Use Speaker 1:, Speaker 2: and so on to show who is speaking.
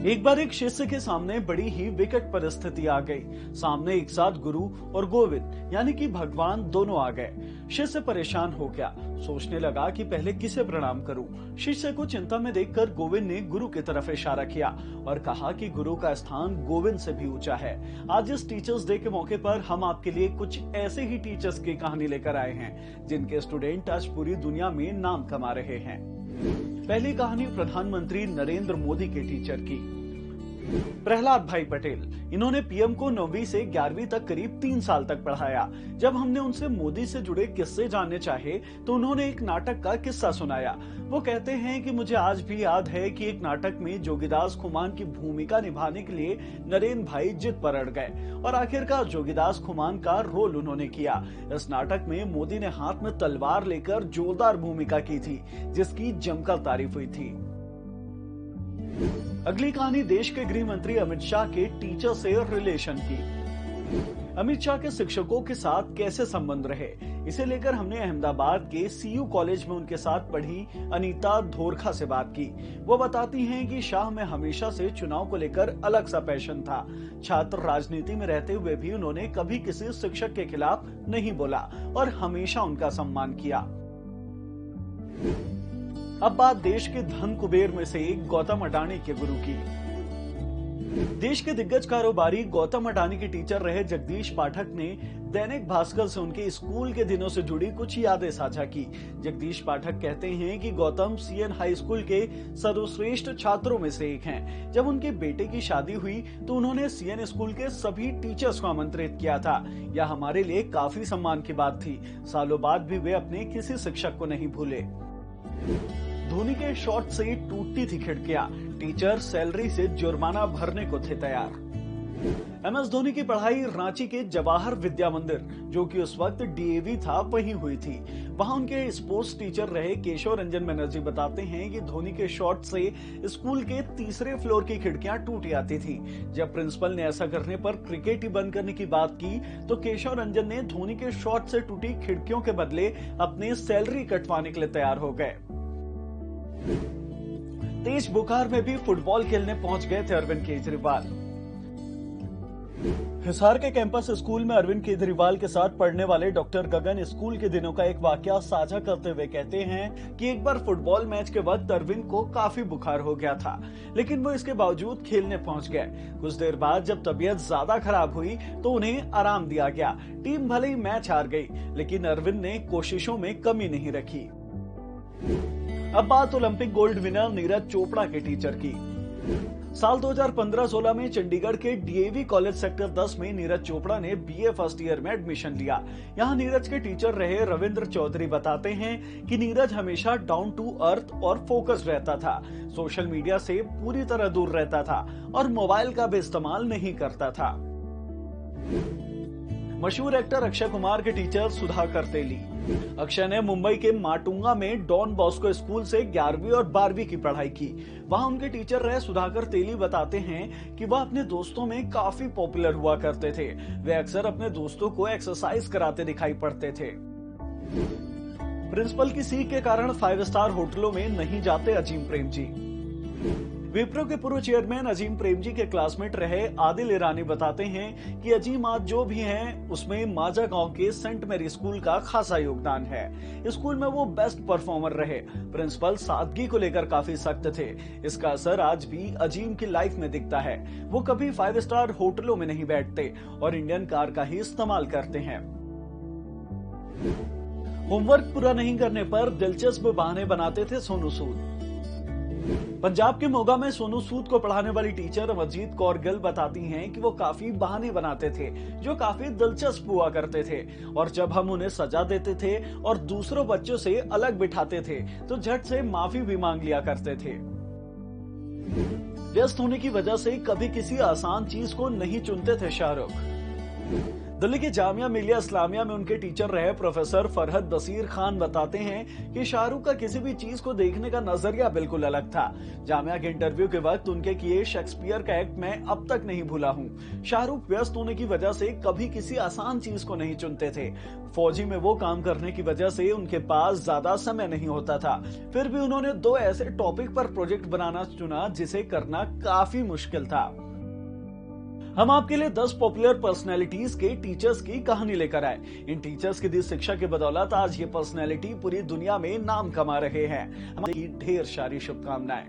Speaker 1: एक बार एक शिष्य के सामने बड़ी ही विकट परिस्थिति आ गई। सामने एक साथ गुरु और गोविंद यानी कि भगवान दोनों आ गए। शिष्य परेशान हो गया, सोचने लगा कि पहले किसे प्रणाम करूं। शिष्य को चिंता में देखकर गोविंद ने गुरु की तरफ इशारा किया और कहा कि गुरु का स्थान गोविंद से भी ऊंचा है। आज इस टीचर्स डे के मौके पर हम आपके लिए कुछ ऐसे ही टीचर्स की कहानी लेकर आए हैं जिनके स्टूडेंट आज पूरी दुनिया में नाम कमा रहे हैं। पहली कहानी प्रधानमंत्री नरेंद्र मोदी के टीचर की। प्रहलाद भाई पटेल, इन्होंने पीएम को 9वीं से 11वीं तक करीब 3 साल तक पढ़ाया। जब हमने उनसे मोदी से जुड़े किस्से जानने चाहे तो उन्होंने एक नाटक का किस्सा सुनाया। वो कहते हैं कि मुझे आज भी याद है कि एक नाटक में जोगीदास खुमान की भूमिका निभाने के लिए नरेंद्र भाई जिद पर अड़ गए और आखिरकार जोगीदास खुमान का रोल उन्होंने किया। इस नाटक में मोदी ने हाथ में तलवार लेकर जोरदार भूमिका की थी जिसकी जमकर तारीफ हुई थी। अगली कहानी देश के गृह मंत्री अमित शाह के टीचर से रिलेशन की। अमित शाह के शिक्षकों के साथ कैसे संबंध रहे, इसे लेकर हमने अहमदाबाद के सीयू कॉलेज में उनके साथ पढ़ी अनीता धोरखा से बात की। वो बताती हैं कि शाह में हमेशा से चुनाव को लेकर अलग सा पैशन था। छात्र राजनीति में रहते हुए भी उन्होंने कभी किसी शिक्षक के खिलाफ नहीं बोला और हमेशा उनका सम्मान किया। अब बात देश के धन कुबेर में से एक गौतम अडानी के गुरु की। देश के दिग्गज कारोबारी गौतम अडानी के टीचर रहे जगदीश पाठक ने दैनिक भास्कर से उनके स्कूल के दिनों से जुड़ी कुछ यादें साझा की। जगदीश पाठक कहते हैं कि गौतम सीएन हाई स्कूल के सर्वश्रेष्ठ छात्रों में से एक हैं। जब उनके बेटे की शादी हुई तो उन्होंने सीएन स्कूल के सभी टीचर्स को आमंत्रित किया था। यह हमारे लिए काफी सम्मान की बात थी। सालों बाद भी वे अपने किसी शिक्षक को नहीं भूले। धोनी के शॉट से टूटती थी खिड़कियां, टीचर सैलरी से जुर्माना भरने को थे तैयार। एमएस धोनी की पढ़ाई रांची के जवाहर विद्या मंदिर, जो कि उस वक्त डीएवी था, वहीं हुई थी। वहां उनके स्पोर्ट्स टीचर रहे केशव रंजन बनर्जी बताते हैं कि धोनी के शॉट से स्कूल के तीसरे फ्लोर की खिड़कियां टूट जाती थी। जब प्रिंसिपल ने ऐसा करने पर क्रिकेट ही बंद करने की बात की तो केशव रंजन ने धोनी के शॉट से टूटी खिड़कियों के बदले अपनी सैलरी कटवाने के लिए तैयार हो गए। तेज बुखार में भी फुटबॉल खेलने पहुंच गए थे अरविंद केजरीवाल। हिसार के कैंपस स्कूल में अरविंद केजरीवाल के साथ पढ़ने वाले डॉक्टर गगन स्कूल के दिनों का एक वाकया साझा करते हुए कहते हैं कि एक बार फुटबॉल मैच के वक्त अरविंद को काफी बुखार हो गया था, लेकिन वो इसके बावजूद खेलने पहुंच गए। कुछ देर बाद जब तबीयत ज्यादा खराब हुई तो उन्हें आराम दिया गया। टीम भले ही मैच हार गई, लेकिन अरविंद ने कोशिशों में कमी नहीं रखी। अब बात Olympic gold winner Neeraj Chopra के टीचर की। साल 2015-16 में चंडीगढ़ के डीएवी कॉलेज सेक्टर 10 में नीरज चोपड़ा ने बीए फर्स्ट ईयर में एडमिशन लिया। यहां नीरज के टीचर रहे रविंद्र चौधरी बताते हैं कि नीरज हमेशा डाउन टू अर्थ और फोकस रहता था, सोशल मीडिया से पूरी तरह दूर रहता था और मोबाइल का भी इस्तेमाल नहीं करता था। मशहूर एक्टर अक्षय कुमार के टीचर सुधाकर तेली। अक्षय ने मुंबई के माटुंगा में डॉन बॉस्को स्कूल से 11वीं और 12वीं की पढ़ाई की। वहां उनके टीचर रहे सुधाकर तेली बताते हैं कि वह अपने दोस्तों में काफी पॉपुलर हुआ करते थे। वे अक्सर अपने दोस्तों को एक्सरसाइज कराते दिखाई पड़ते थे। प्रिंसिपल की सीख के कारण 5 स्टार होटलों में नहीं जाते अजीम प्रेमजी। विप्रो के पूर्व चेयरमैन अजीम प्रेमजी के क्लासमेट रहे आदिल ईरानी बताते हैं कि अजीम आज जो भी हैं उसमें माजा गांव के सेंट मैरी स्कूल का खासा योगदान है। स्कूल में वो बेस्ट परफॉर्मर रहे। प्रिंसिपल सादगी को लेकर काफी सख्त थे। इसका असर आज भी अजीम की लाइफ में दिखता है। वो कभी 5 स्टार होटलों में नहीं बैठते और इंडियन कार का ही इस्तेमाल करते हैं। होमवर्क पूरा नहीं करने पर दिलचस्प बहाने बनाते थे सोनू सूद। पंजाब के मोगा में सोनू सूद को पढ़ाने वाली टीचर अमरजीत कौर गिल बताती हैं कि वो काफी बहाने बनाते थे जो काफी दिलचस्प हुआ करते थे और जब हम उन्हें सजा देते थे और दूसरों बच्चों से अलग बिठाते थे तो झट से माफी भी मांग लिया करते थे। व्यस्त होने की वजह से कभी किसी आसान चीज को नहीं चुनते थे शाहरुख। दिल्ली के जामिया मिलिया इस्लामिया में उनके टीचर रहे प्रोफेसर फरहद बसीर खान बताते हैं कि शाहरुख का किसी भी चीज को देखने का नजरिया बिल्कुल अलग था। जामिया के इंटरव्यू के वक्त उनके किए शेक्सपियर का एक्ट मैं अब तक नहीं भूला हूँ। शाहरुख व्यस्त होने की वजह से कभी किसी आसान चीज को नहीं चुनते थे। फौजी में वो काम करने की वजह से उनके पास ज्यादा समय नहीं होता था। फिर भी उन्होंने 2 ऐसे टॉपिक पर प्रोजेक्ट बनाना चुना जिसे करना काफी मुश्किल था। हम आपके लिए 10 पॉपुलर पर्सनैलिटीज के टीचर्स की कहानी लेकर आए। इन टीचर्स की दी शिक्षा की बदौलत आज ये पर्सनैलिटी पूरी दुनिया में नाम कमा रहे हैं। हमारी ढेर सारी शुभकामनाएं।